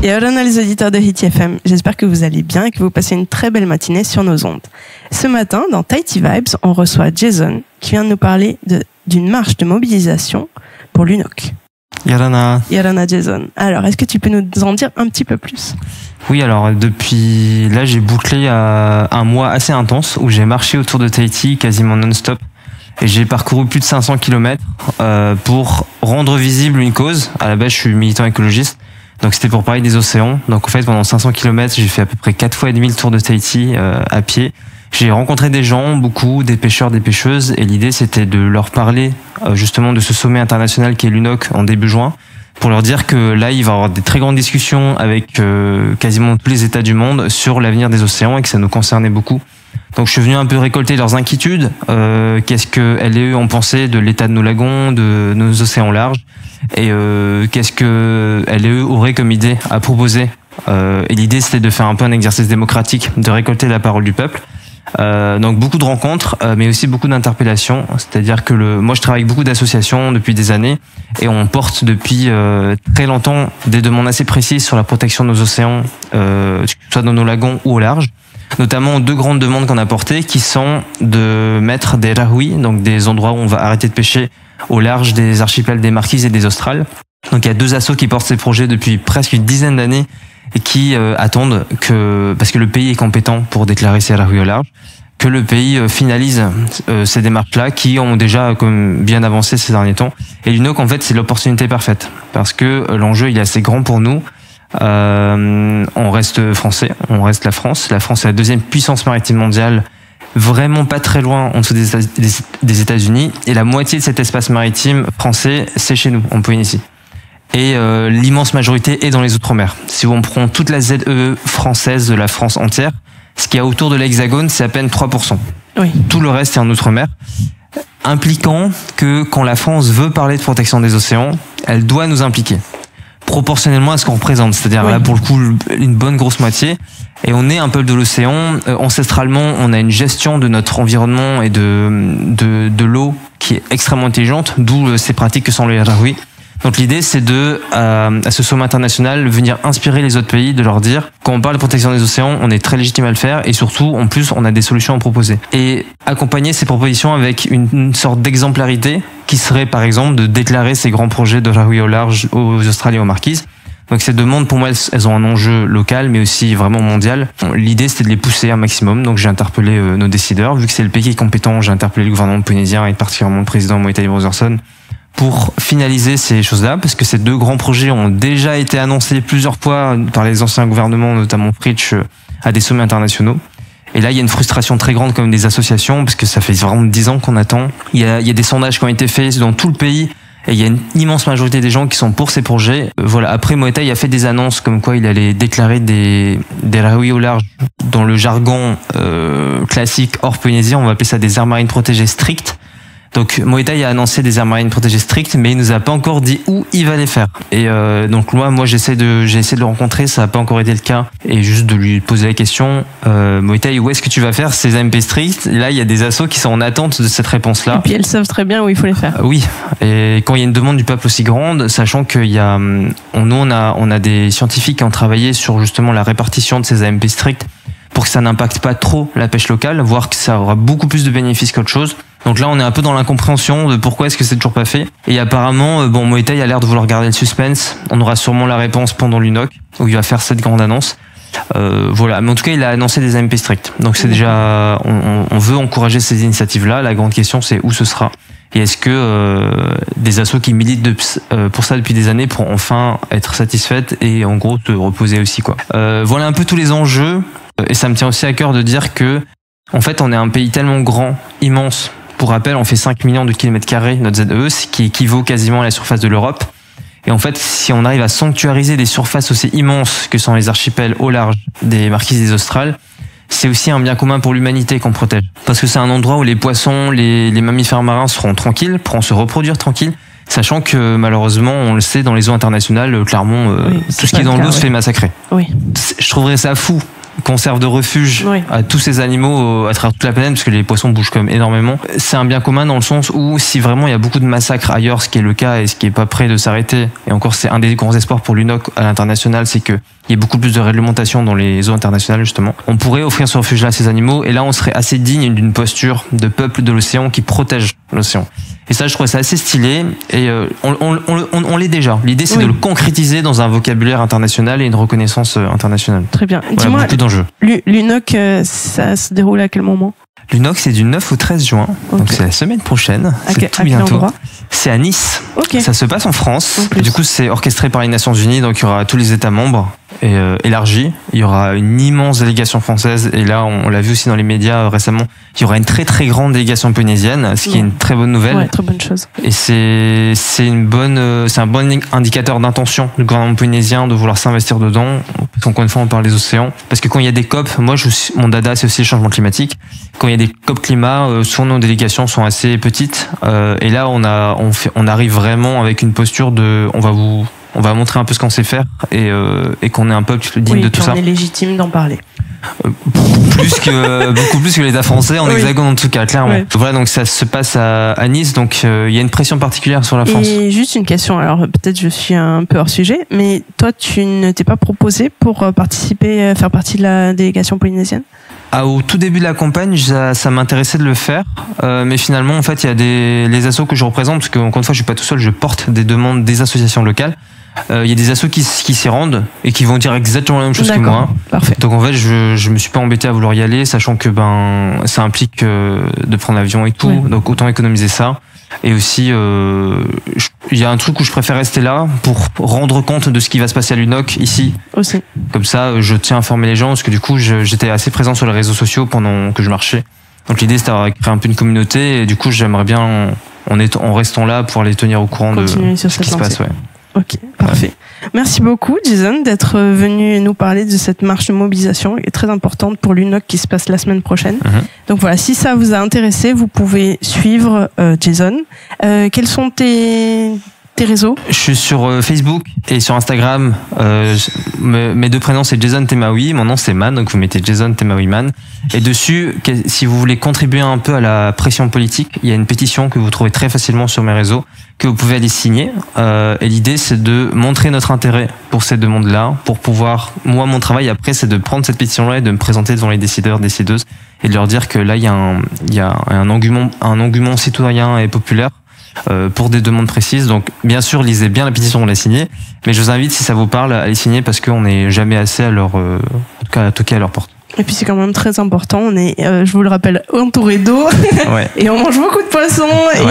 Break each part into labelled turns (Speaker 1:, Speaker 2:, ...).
Speaker 1: Et Orana les auditeurs de Hit FM, j'espère que vous allez bien et que vous passez une très belle matinée sur nos ondes. Ce matin, dans Tahiti Vibes, on reçoit Jason qui vient de nous parler d'une marche de mobilisation pour l'UNOC.
Speaker 2: Yorana.
Speaker 1: Yorana Jason. Alors, est-ce que tu peux nous en dire un petit peu plus ?
Speaker 2: Oui, alors depuis là, j'ai bouclé un mois assez intense où j'ai marché autour de Tahiti quasiment non-stop. Et j'ai parcouru plus de 500 km pour rendre visible une cause. À la base, je suis militant écologiste. Donc c'était pour parler des océans. Donc en fait, pendant 500 km, j'ai fait à peu près 4 fois et demi le tour de Tahiti à pied. J'ai rencontré des gens, beaucoup, des pêcheurs, des pêcheuses, et l'idée c'était de leur parler justement de ce sommet international qui est l'UNOC en début juin, pour leur dire que là il va y avoir des très grandes discussions avec quasiment tous les États du monde sur l'avenir des océans et que ça nous concernait beaucoup. Donc je suis venu un peu récolter leurs inquiétudes, qu'est-ce que LE ont pensé de l'état de nos lagons, de nos océans larges, et qu'est-ce que LE aurait comme idée à proposer. Et l'idée c'était de faire un peu un exercice démocratique, de récolter la parole du peuple. Donc beaucoup de rencontres, mais aussi beaucoup d'interpellations. C'est-à-dire que moi je travaille avec beaucoup d'associations depuis des années et on porte depuis très longtemps des demandes assez précises sur la protection de nos océans, que ce soit dans nos lagons ou au large. Notamment 2 grandes demandes qu'on a portées qui sont de mettre des rahui, donc des endroits où on va arrêter de pêcher au large des archipels des Marquises et des Australes. Donc il y a 2 assos qui portent ces projets depuis presque une dizaine d'années et qui attendent parce que le pays est compétent pour déclarer ces rahui au large, que le pays finalise ces démarches-là qui ont déjà comme bien avancé ces derniers temps. Et l'UNOC, en fait, c'est l'opportunité parfaite parce que l'enjeu il est assez grand pour nous. On reste français, on reste la France. La France est la 2e puissance maritime mondiale, vraiment pas très loin en dessous des États-Unis. Et la moitié de cet espace maritime français, c'est chez nous, en Polynésie. Et l'immense majorité est dans les Outre-mer. Si on prend toute la ZE française de la France entière, ce qu'il y a autour de l'Hexagone, c'est à peine 3%.
Speaker 1: Oui.
Speaker 2: Tout le reste est en Outre-mer, impliquant que quand la France veut parler de protection des océans, elle doit nous impliquer proportionnellement à ce qu'on représente, c'est-à-dire là pour le coup une bonne grosse moitié. Et on est un peuple de l'océan. Ancestralement, on a une gestion de notre environnement et de l'eau qui est extrêmement intelligente, d'où ces pratiques que sont les rahui. Donc l'idée c'est de, à ce sommet international, venir inspirer les autres pays, de leur dire, quand on parle de protection des océans, on est très légitime à le faire et surtout, en plus, on a des solutions à proposer. Et accompagner ces propositions avec une sorte d'exemplarité qui serait par exemple de déclarer ces grands projets de rahui au large aux Australiens et aux Marquises. Donc ces demandes, pour moi, elles ont un enjeu local, mais aussi vraiment mondial. L'idée, c'était de les pousser un maximum. Donc j'ai interpellé nos décideurs. Vu que c'est le pays qui est compétent, j'ai interpellé le gouvernement polynésien et particulièrement le président Moetai Brotherson pour finaliser ces choses-là, parce que ces 2 grands projets ont déjà été annoncés plusieurs fois par les anciens gouvernements, notamment Fritsch, à des sommets internationaux. Et là, il y a une frustration très grande comme des associations, parce que ça fait vraiment 10 ans qu'on attend. Il y a des sondages qui ont été faits dans tout le pays, et il y a une immense majorité des gens qui sont pour ces projets. Voilà. Après, Moetai a fait des annonces comme quoi il allait déclarer des rahui au large. Dans le jargon classique hors Polynésie, on va appeler ça des aires marines protégées strictes. Donc Moetai a annoncé des aires marines protégées strictes, mais il nous a pas encore dit où il va les faire. Et donc moi j'ai essayé de le rencontrer, ça n'a pas encore été le cas, et juste de lui poser la question, Moetai, où est-ce que tu vas faire ces AMP strictes? Et là il y a des assos qui sont en attente de cette réponse-là.
Speaker 1: Et puis elles savent très bien où il faut les faire.
Speaker 2: Oui, et quand il y a une demande du peuple aussi grande, sachant qu'il y a, on a des scientifiques qui ont travaillé sur justement la répartition de ces AMP strictes pour que ça n'impacte pas trop la pêche locale, voire que ça aura beaucoup plus de bénéfices qu'autre chose. Donc là, on est un peu dans l'incompréhension de pourquoi est-ce que c'est toujours pas fait. Et apparemment, Moetai a l'air de vouloir garder le suspense. On aura sûrement la réponse pendant l'UNOC, où il va faire cette grande annonce. Voilà. Mais en tout cas, il a annoncé des AMP stricts. Donc c'est déjà, on veut encourager ces initiatives-là. La grande question, c'est où ce sera. Et est-ce que des assos qui militent pour ça depuis des années pourront enfin être satisfaites et en gros se reposer aussi, quoi. Voilà un peu tous les enjeux. Et ça me tient aussi à cœur de dire que, en fait, on est un pays tellement grand, immense. Pour rappel, on fait 5 millions de kilomètres carrés, notre ZE, ce qui équivaut quasiment à la surface de l'Europe. Et en fait, si on arrive à sanctuariser des surfaces aussi immenses que sont les archipels au large des Marquises et des Australes, c'est aussi un bien commun pour l'humanité qu'on protège. Parce que c'est un endroit où les poissons, les mammifères marins seront tranquilles, pourront se reproduire tranquilles, sachant que malheureusement, on le sait, dans les eaux internationales, clairement, tout ce qui est dans l'eau se fait massacrer.
Speaker 1: Oui.
Speaker 2: Je trouverais ça fou conserve de refuge à tous ces animaux à travers toute la planète, parce que les poissons bougent quand même énormément. C'est un bien commun dans le sens où si vraiment il y a beaucoup de massacres ailleurs, ce qui est le cas et ce qui est pas prêt de s'arrêter, et encore c'est un des grands espoirs pour l'UNOC à l'international, c'est que il y a beaucoup plus de réglementation dans les eaux internationales justement. On pourrait offrir ce refuge-là à ces animaux, et là on serait assez digne d'une posture de peuple de l'océan qui protège l'océan. Et ça, je trouve ça assez stylé, et on l'est déjà. L'idée, c'est de le concrétiser dans un vocabulaire international et une reconnaissance internationale.
Speaker 1: Très bien.
Speaker 2: Voilà,
Speaker 1: Dis-moi,
Speaker 2: beaucoup d'enjeux.
Speaker 1: L'UNOC, ça se déroule à quel moment ?
Speaker 2: L'UNOC, c'est du 9 au 13 juin, donc c'est la semaine prochaine, c'est tout bientôt. C'est à Nice, ça se passe en France, du coup c'est orchestré par les Nations Unies, donc il y aura tous les États membres et élargis, il y aura une immense délégation française, et là on l'a vu aussi dans les médias récemment, il y aura une très très grande délégation polynésienne, ce qui est une très bonne nouvelle.
Speaker 1: Ouais, très bonne chose.
Speaker 2: Et c'est un bon indicateur d'intention du gouvernement polynésien de vouloir s'investir dedans. Encore une fois, on parle des océans, parce que quand il y a des COP, moi mon dada c'est aussi le changement climatique. Quand il y a des COP climat, souvent nos délégations sont assez petites, et là on arrive vraiment avec une posture de on va montrer un peu ce qu'on sait faire, et qu'on est un peuple digne de tout ça.
Speaker 1: On est légitime d'en parler.
Speaker 2: Beaucoup plus que l'État français en hexagone en tout cas, clairement. Ouais. Voilà, donc ça se passe à Nice, donc il y a une pression particulière sur la France.
Speaker 1: Et juste une question, alors peut-être je suis un peu hors sujet, mais toi tu ne t'es pas proposé pour faire partie de la délégation polynésienne ?
Speaker 2: Au tout début de la campagne, ça m'intéressait de le faire, mais finalement en fait il y a les assos que je représente, parce que encore une fois je suis pas tout seul, je porte des demandes des associations locales. Il y a des assos qui s'y rendent et qui vont dire exactement la même chose que moi.
Speaker 1: Parfait.
Speaker 2: Donc en fait, je me suis pas embêté à vouloir y aller, sachant que ça implique de prendre l'avion et tout, donc autant économiser ça. Et aussi, il y a un truc où je préfère rester là pour rendre compte de ce qui va se passer à l'UNOC ici. Aussi. Comme ça, je tiens à informer les gens, parce que du coup, j'étais assez présent sur les réseaux sociaux pendant que je marchais. Donc l'idée, c'était de créer un peu une communauté, et du coup, j'aimerais bien, en restant là, pouvoir les tenir au courant de ce qui se passe. Ouais.
Speaker 1: Ok, parfait. Merci beaucoup, Jason, d'être venu nous parler de cette marche de mobilisation qui est très importante pour l'UNOC qui se passe la semaine prochaine. Donc voilà, si ça vous a intéressé, vous pouvez suivre Jason. Quels sont tes réseaux ?
Speaker 2: Je suis sur Facebook et sur Instagram. Mes deux prénoms, c'est Jason Temaoui. Mon nom, c'est Man, donc vous mettez Jason Temaoui Man. Et dessus, si vous voulez contribuer un peu à la pression politique, il y a une pétition que vous trouvez très facilement sur mes réseaux, que vous pouvez aller signer. Et l'idée, c'est de montrer notre intérêt pour ces demandes-là, pour pouvoir... Moi, mon travail, après, c'est de prendre cette pétition-là et de me présenter devant les décideurs, décideuses, et de leur dire que là, il y a un engouement citoyen et populaire pour des demandes précises. Donc bien sûr, lisez bien la pétition, on l'a signée, mais je vous invite, si ça vous parle, à les signer, parce qu'on n'est jamais assez à toquer à leur porte.
Speaker 1: Et puis c'est quand même très important, on est, je vous le rappelle, entouré d'eau, et on mange beaucoup de poissons,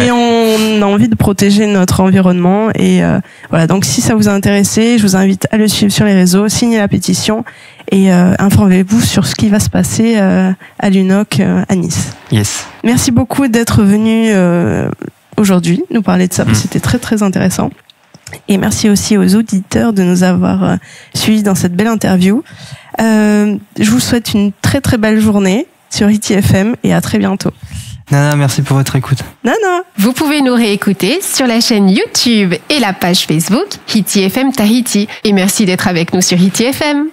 Speaker 1: et on a envie de protéger notre environnement, et voilà, donc si ça vous a intéressé, je vous invite à le suivre sur les réseaux, signez la pétition, et informez-vous sur ce qui va se passer à l'UNOC à Nice.
Speaker 2: Yes.
Speaker 1: Merci beaucoup d'être venu aujourd'hui nous parler de ça, c'était très très intéressant. Et merci aussi aux auditeurs de nous avoir suivis dans cette belle interview. Je vous souhaite une très très belle journée sur Hiti FM et à très bientôt.
Speaker 2: Nana, merci pour votre écoute.
Speaker 1: Nana.
Speaker 3: Vous pouvez nous réécouter sur la chaîne YouTube et la page Facebook Hiti FM Tahiti. Et merci d'être avec nous sur Hiti FM.